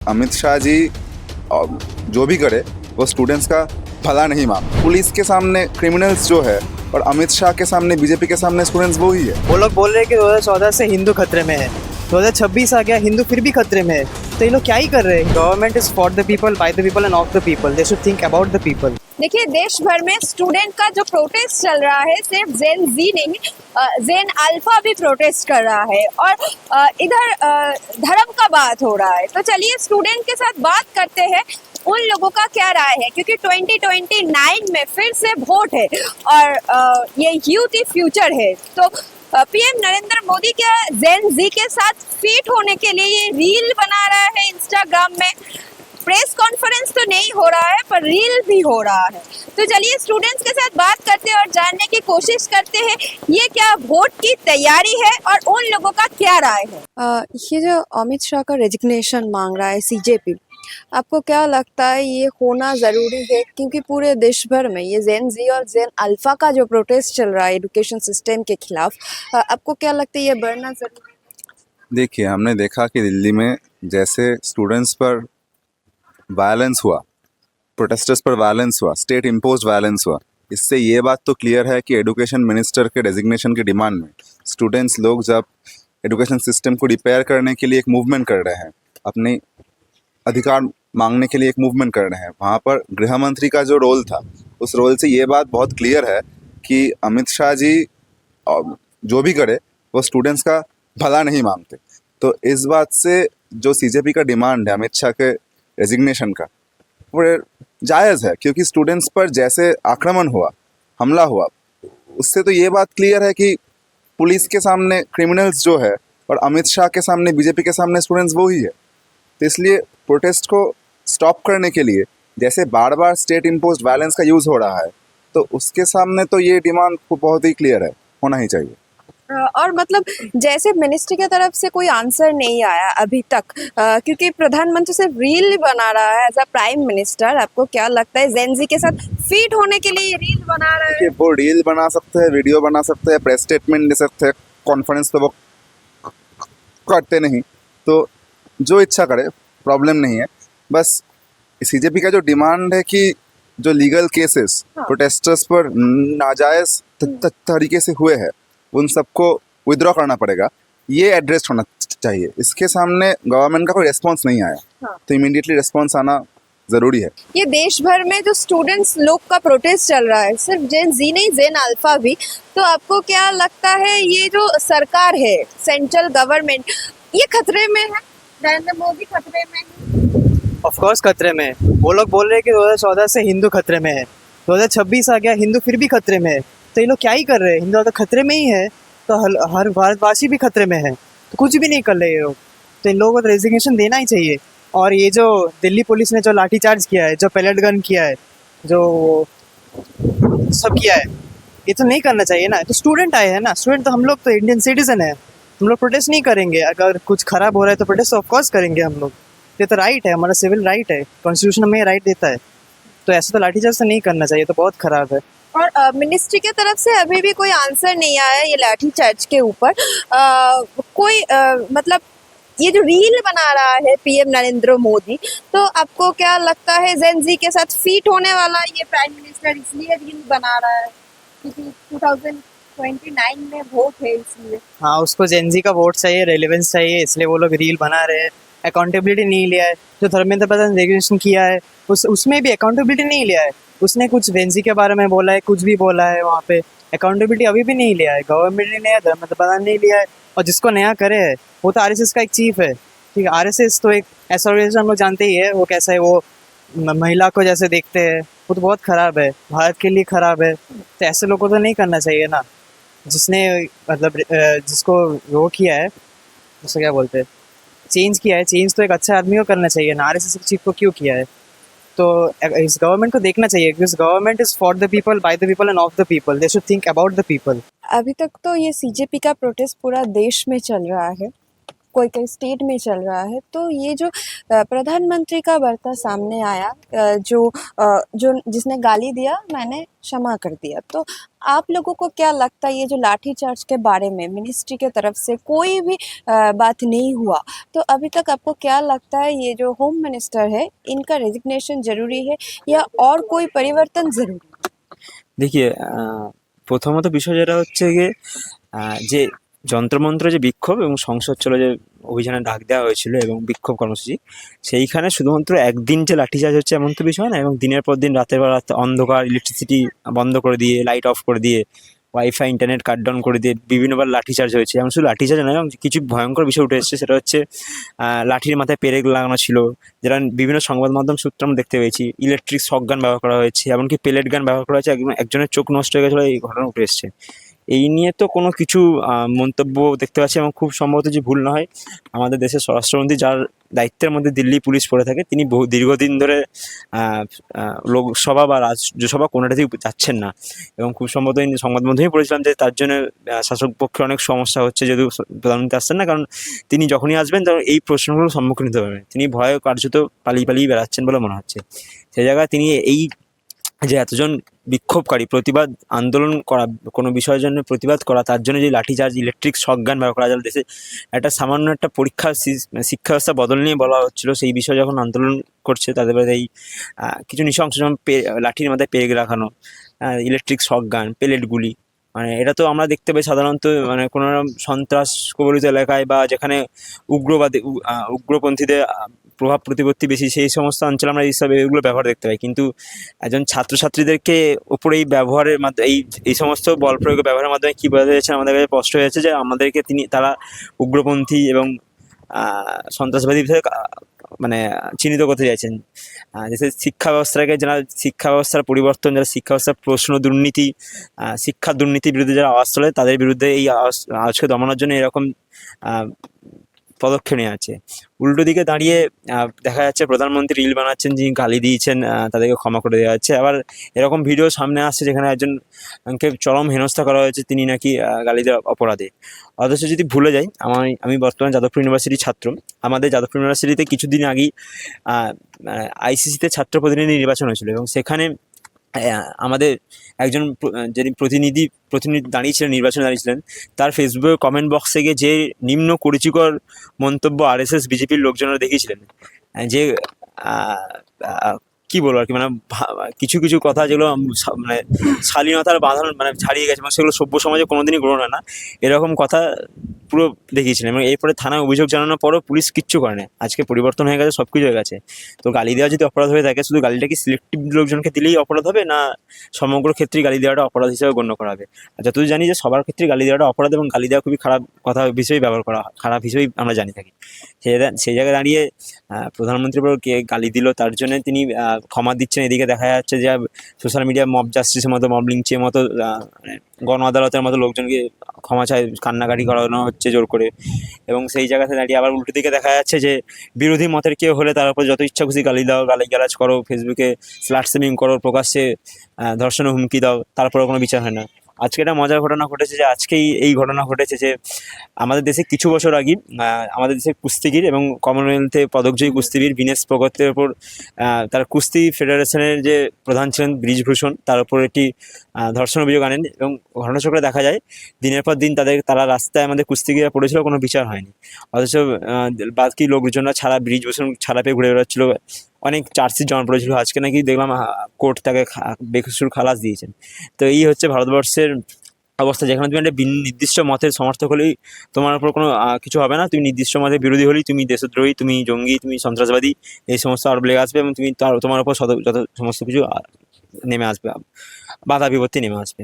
अमित शाह जी जो भी करे वो स्टूडेंट्स का भला नहीं मांग। पुलिस के सामने क्रिमिनल्स जो है और अमित शाह के सामने बीजेपी के सामने स्टूडेंट्स वो ही है। वो लोग बोल रहे हैं कि 2014 से हिंदू खतरे में है, 2026 आ गया, हिंदू फिर भी खतरे में है। तो ये लोग क्या ही कर रहे हैं? Government is for the people, by the people end of the people. They should think about the people. देखिए, देश भर में स्टूडेंट का जो प्रोटेस्ट चल रहा है, सिर्फ जेन जी नहीं, जेन अल्फा भी प्रोटेस्ट कर रहा है और इधर धर्म का बात हो रहा है। तो चलिए स्टूडेंट के साथ बात करते हैं, उन लोगों का क्या राय है, क्योंकि 2029 में फिर से वोट है और ये यूथ ही फ्यूचर है। तो पीएम नरेंद्र मोदी क्या जेन जी के साथ फिट होने के लिए ये रील बना रहा है इंस्टाग्राम में। प्रेस कॉन्फ्रेंस तो नहीं हो रहा है पर रील भी हो रहा है। तो चलिए स्टूडेंट्स के साथ बात करते हैं और जानने की कोशिश करते हैं ये क्या वोट की तैयारी है और उन लोगों का क्या राय है। ये जो अमित शाह का रेजिग्नेशन मांग रहा है सीजेपी, आपको क्या लगता है ये होना ज़रूरी है? क्योंकि पूरे देश भर में ये जेन जी और जेन अल्फा का जो प्रोटेस्ट चल रहा है एजुकेशन सिस्टम के खिलाफ, आपको क्या लगता है ये बढ़ना ज़रूरी है? देखिए, हमने देखा कि दिल्ली में जैसे स्टूडेंट्स पर वायलेंस हुआ, प्रोटेस्टर्स पर वायलेंस हुआ, स्टेट इम्पोज्ड वायलेंस हुआ, इससे ये बात तो क्लियर है कि एजुकेशन मिनिस्टर के डेजिग्नेशन की डिमांड में स्टूडेंट्स लोग जब एजुकेशन सिस्टम को रिपेयर करने के लिए एक मूवमेंट कर रहे हैं, अपने अधिकार मांगने के लिए एक मूवमेंट कर रहे हैं, वहाँ पर गृह मंत्री का जो रोल था, उस रोल से ये बात बहुत क्लियर है कि अमित शाह जी जो भी करे वो स्टूडेंट्स का भला नहीं मांगते। तो इस बात से जो सीजेपी का डिमांड है अमित शाह के रेजिग्नेशन का, वो जायज़ है, क्योंकि स्टूडेंट्स पर जैसे आक्रमण हुआ, हमला हुआ, उससे तो ये बात क्लियर है कि पुलिस के सामने क्रिमिनल्स जो है और अमित शाह के सामने बीजेपी के सामने स्टूडेंट्स वो ही है। तो इसलिए प्रोटेस्ट को स्टॉप करने के लिए जैसे बार बार स्टेट इम्पोज्ड वायलेंस का यूज़ हो रहा है, तो उसके सामने तो ये डिमांड बहुत ही क्लियर है, होना ही चाहिए। और मतलब जैसे मिनिस्ट्री की तरफ से कोई आंसर नहीं आया अभी तक, क्योंकि प्रधानमंत्री सिर्फ रील बना रहा है एज अ प्राइम मिनिस्टर। आपको क्या लगता है जेन जी के साथ फिट होने के लिए ये रील बना रहा है? वो रील बना सकते हैं, वीडियो बना सकते हैं, प्रेस स्टेटमेंट दे सकते हैं, कॉन्फ्रेंस पे वो करते नहीं, तो जो इच्छा करे, प्रॉब्लम नहीं है। बस सीजेपी का जो डिमांड है कि जो लीगल केसेस प्रोटेस्टर्स पर नाजायज तरीके से हुए हैं उन सबको विड्रॉ करना पड़ेगा, ये एड्रेस होना चाहिए। इसके सामने गवर्नमेंट का कोई रेस्पॉन्स नहीं आया, तो इमीडिएटली रेस्पॉन्स आना ज़रूरी है। ये देश भर में जो स्टूडेंट्स लोग का प्रोटेस्ट चल रहा है, सिर्फ जेन जी नहीं, जेन अल्फा भी, तो आपको क्या लगता है ये जो सरकार है, सेंट्रल गवर्नमेंट, ये खतरे में है? नरेंद्र मोदी खतरे में है? ऑफ कोर्स खतरे में है। वो लोग बोल रहे हैं कि 2014 से हिंदू खतरे में है, 2026 आ गया, हिंदू फिर भी खतरे में है। तो ये लोग क्या ही कर रहे हैं? हिंदू अगर खतरे में ही है तो हर भारतवासी भी खतरे में है, तो कुछ भी नहीं कर रहे ये लोग। तो इन लोगों को रेजिग्नेशन देना ही चाहिए। और ये जो दिल्ली पुलिस ने जो लाठीचार्ज किया है, जो पैलेट गन किया है, जो सब किया है, ये तो नहीं करना चाहिए ना। तो स्टूडेंट आए हैं ना, स्टूडेंट तो हम लोग तो इंडियन सिटीजन है, हम लोग प्रोटेस्ट नहीं करेंगे? अगर कुछ खराब हो रहा है तो प्रोटेस्ट ऑफकोर्स करेंगे हम लोग। ये तो राइट है, हमारा सिविल राइट है, कॉन्स्टिट्यूशन हमें राइट देता है। तो ऐसा तो लाठीचार्ज तो नहीं करना चाहिए, तो बहुत खराब है। और मिनिस्ट्री की तरफ से अभी भी कोई आंसर नहीं आया ये लाठीचार्ज के ऊपर। कोई मतलब ये जो रील बना रहा है पीएम नरेंद्र मोदी, तो आपको क्या लगता है जेन जी के साथ फिट होने वाला ये प्राइम मिनिस्टर इसलिए रील बना रहा है क्योंकि 2029 में वोट है इसलिए? हाँ, उसको जेन जी का वोट चाहिए, रेलेवेंस चाहिए, इसलिए वो लोग रील बना रहे हैं। अकाउंटेबिलिटी नहीं लिया है। जो धर्मेंद्र प्रधान ने रेगुलेशन किया है उसमें भी अकाउंटेबिलिटी नहीं लिया है। उसने कुछ जेन जी के बारे में बोला है, कुछ भी बोला है, वहाँ पे अकाउंटेबिलिटी अभी भी नहीं लिया है। गवर्नमेंट ने लिया, धर्मेंद्र प्रधान ने लिया है, और जिसको नया करे है वो तो आरएसएस का एक चीफ है। ठीक है, आरएसएस तो एक ऐसा ऑर्गेनाइजेशन हम लोग जानते ही है वो कैसा है, वो महिला को जैसे देखते हैं, वो तो बहुत ख़राब है, भारत के लिए ख़राब है। तो ऐसे लोगों को तो नहीं करना चाहिए ना। जिसने मतलब जिसको वो किया है, उसको क्या बोलते हैं, चेंज किया है, चेंज तो एक अच्छा आदमी को करना चाहिए ना, आरएसएस के चीफ को क्यों किया है? तो इस गवर्नमेंट को देखना चाहिए, this government is for the people, by the people end of the people. They should think about the people. अभी तक तो ये सीजेपी का प्रोटेस्ट पूरा देश में चल रहा है, कोई कोई स्टेट में चल रहा है। तो ये जो प्रधानमंत्री का बर्ता सामने आया, जो जिसने गाली दिया मैंने क्षमा कर दिया, तो आप लोगों को क्या लगता है ये जो लाठीचार्ज के बारे में मिनिस्ट्री के तरफ से कोई भी बात नहीं हुआ, तो अभी तक आपको क्या लगता है ये जो होम मिनिस्टर है इनका रेजिग्नेशन जरूरी है या और कोई परिवर्तन जरूरी है? দেখিয়ে প্রথমত বিষয় যেটা হচ্ছে গিয়ে যে যন্ত্রমন্ত্র যে বিক্ষোভ এবং সংসদ চলো যে অভিযানে ডাক দেওয়া হয়েছিল এবং বিক্ষোভ কর্মসূচি, সেইখানে শুধুমাত্র একদিন যে লাঠিচার্জ হচ্ছে এমন তো বিষয় না, এবং দিনের পর দিন রাতের পর রাত অন্ধকার, ইলেকট্রিসিটি বন্ধ করে দিয়ে, লাইট অফ করে দিয়ে, ওয়াইফাই ইন্টারনেট কাট ডাউন করে দিয়ে বিভিন্নবার লাঠিচার্জ হয়েছে। এবং শুধু লাঠিচার্জ নয়, এবং কিছু ভয়ঙ্কর বিষয় উঠে এসেছে, সেটা হচ্ছে লাঠির মাথায় পেরেক লাগানো ছিল, যেটা বিভিন্ন সংবাদ মাধ্যম সূত্রে আমরা দেখতে পেয়েছি। ইলেকট্রিক শক গান ব্যবহার করা হয়েছে, এমনকি পেলেট গান ব্যবহার করা হয়েছে, একজনের চোখ নষ্ট হয়ে গেছিলো, এই ঘটনা উঠে এসেছে। এই নিয়ে তো কোনো কিছু মন্তব্য দেখতে পাচ্ছি, এবং খুব সম্ভবত যে ভুল না হয়, আমাদের দেশের স্বরাষ্ট্রমন্ত্রী যার দায়িত্বের মধ্যে দিল্লি পুলিশ পড়ে থাকে, তিনি দীর্ঘদিন ধরে লোকসভা বা রাজ্যসভা কোনোটাতেই যাচ্ছেন না, এবং খুব সম্ভবত সংবাদ মাধ্যমেই পড়েছিলাম যে তার জন্য শাসক পক্ষে অনেক সমস্যা হচ্ছে, যদিও প্রধানমন্ত্রী আসছেন না, কারণ তিনি যখনই আসবেন তখন এই প্রশ্নগুলোর সম্মুখীন হতে পারবেন। তিনি ভয়ে কার্যত পালিয়ে বেড়াচ্ছেন বলে মনে হচ্ছে। সেই জায়গায় তিনি এই যে এতজন বিক্ষোভকারী প্রতিবাদ আন্দোলন করা, কোনো বিষয়ের জন্য প্রতিবাদ করা, তার জন্য যে লাঠিচার্জ, ইলেকট্রিক শক গান ব্যবহার করা যায়, দেশে একটা সামান্য একটা পরীক্ষা শিক্ষা ব্যবস্থা বদল নিয়ে বলা হচ্ছিল, সেই বিষয়ে যখন আন্দোলন করছে তাদের এই কিছু নৃশংস যেমন লাঠির মাথায় পেরেক রাখানো, ইলেকট্রিক শক গান, পেলেটগুলি, মানে এটা তো আমরা দেখতে পাই সাধারণত মানে কোনো সন্ত্রাস কবলিত এলাকায় বা যেখানে উগ্রপন্থীদের প্রভাব প্রতিপত্তি বেশি, সেই সমস্ত অঞ্চলে আমরা এইসব এগুলো ব্যবহার দেখতে পাই। কিন্তু একজন ছাত্রছাত্রীদেরকে ওপরে এই ব্যবহারের মাধ্যমে এই সমস্ত বল প্রয়োগের ব্যবহারের মাধ্যমে কী বোঝাতে চাইছেন আমাদের কাছে স্পষ্ট হয়ে যাচ্ছে যে আমাদেরকে তারা উগ্রপন্থী এবং সন্ত্রাসবাদী হিসেবে মানে চিহ্নিত করতে চাইছেন। দেশের শিক্ষা ব্যবস্থাকে যারা শিক্ষা ব্যবস্থার পরিবর্তন, যারা শিক্ষা ব্যবস্থার প্রশ্ন দুর্নীতি, শিক্ষা দুর্নীতির বিরুদ্ধে যারা আওয়াজ তোলে, তাদের বিরুদ্ধে এই আওয়াজকে দমানোর জন্য এরকম পদক্ষেপ নিয়ে আছে। উল্টো দিকে দাঁড়িয়ে দেখা যাচ্ছে প্রধানমন্ত্রী রিল বানাচ্ছেন, যিনি গালি দিয়েছেন তাদেরকে ক্ষমা করে দেওয়া হচ্ছে। আবার এরকম ভিডিও সামনে আসছে যেখানে একজনকে চরম হেনস্থা করা হয়েছে, তিনি নাকি গালি দেওয়ার অপরাধে। অথচ যদি ভুলে যাই, আমি বর্তমানে যাদবপুর ইউনিভার্সিটির ছাত্র। আমাদের যাদবপুর ইউনিভার্সিটিতে কিছুদিন আগেই আইসিসিতে ছাত্র প্রতিনিধি নির্বাচন হয়েছিল, এবং সেখানে আমাদের একজন যিনি প্রতিনিধি দাঁড়িয়েছিলেন, নির্বাচনে দাঁড়িয়েছিলেন, তার ফেসবুকে কমেন্ট বক্সে গিয়ে যে নিম্ন কুরুচিকর মন্তব্য RSS বিজেপির লোকজনেরা দেখিয়েছিলেন, যে কী বলবো আর কি, মানে কিছু কিছু কথা যেগুলো মানে শালীনতার বাঁধন মানে ছাড়িয়ে গেছে, এবং সেগুলো সভ্য সমাজে কোনোদিনই গ্রহণ হয় না, এরকম কথা পুরো দেখিয়েছিলেন। এবং এরপরে থানায় অভিযোগ জানানোর পরও পুলিশ কিচ্ছু করে না। আজকে পরিবর্তন হয়ে গেছে, সব কিছু হয়ে গেছে। তো গালি দেওয়া যদি অপরাধ হয়ে থাকে, শুধু গালিটা কি সিলেক্টিভ লোকজনকে দিলেই অপরাধ হবে, না সমগ্র ক্ষেত্রেই গালি দেওয়াটা অপরাধ হিসেবে গণ্য করা হবে? আর যতদূর জানি যে সবার ক্ষেত্রে গালি দেওয়াটা অপরাধ, এবং গালি দেওয়া খুবই খারাপ কথা হিসেবেই ব্যবহার করা হয়, খারাপ হিসেবেই আমরা জানি থাকি। সেই জায়গায় দাঁড়িয়ে প্রধানমন্ত্রী কে গালি দিল, তার জন্য তিনি ক্ষমা দিচ্ছেন। এদিকে দেখা যাচ্ছে যে সোশ্যাল মিডিয়া মব জাস্টিসের মতো, মব লিঞ্চের মতো, মানে গণ আদালতের মতো লোকজনকে ক্ষমা চায়, কান্নাকাটি করানো হচ্ছে জোর করে। এবং সেই জায়গাতে দাঁড়িয়ে আবার উল্টো দিকে দেখা যাচ্ছে যে বিরোধী মতের কেউ হলে তার উপর যত ইচ্ছা খুশি গালি দাও, গালিগালাজ করো, ফেসবুকে স্লাট শেমিং করো, প্রকাশ্যে ধর্ষণের হুমকি দাও, তারপরেও কোনো বিচার হয় না। আজকে একটা মজার ঘটনা ঘটেছে, যে আজকেই এই ঘটনা ঘটেছে যে আমাদের দেশে কিছু বছর আগে আমাদের দেশের কুস্তিগির এবং কমনওয়েলথে পদকজয়ী কুস্তিগির বিনেশ ফোগাতের ওপর তার কুস্তি ফেডারেশনের যে প্রধান ছিলেন ব্রিজভূষণ, তার উপর একটি ধর্ষণ অভিযোগ আনেন। এবং ঘটনাচক্রে দেখা যায় দিনের পর দিন তারা রাস্তায় আমাদের কুস্তিগিরা পড়েছিল, কোনো বিচার হয়নি। অথচ বাকি লোকজনরা ছাড়া, ব্রিজভূষণ ছাড়া পেয়ে ঘুরে বেড়াচ্ছিল, অনেক চার্জশিট জমা পড়েছিল। আজকে নাকি দেখলাম কোর্ট তাকে বেকসুর খালাস দিয়েছেন। তো এই হচ্ছে ভারতবর্ষের অবস্থা, যেখানে তুমি একটা নির্দিষ্ট মতের সমর্থক হলেই তোমার উপর কোনো কিছু হবে না, তুমি নির্দিষ্ট মতের বিরোধী হলেই তুমি দেশদ্রোহী, তুমি জঙ্গি, তুমি সন্ত্রাসবাদী, এই সমস্ত আরোপ লেগে আসবে, এবং তুমি তোমার উপর যত সমস্ত কিছু নেমে আসবে, বাধা বিপত্তি নেমে আসবে।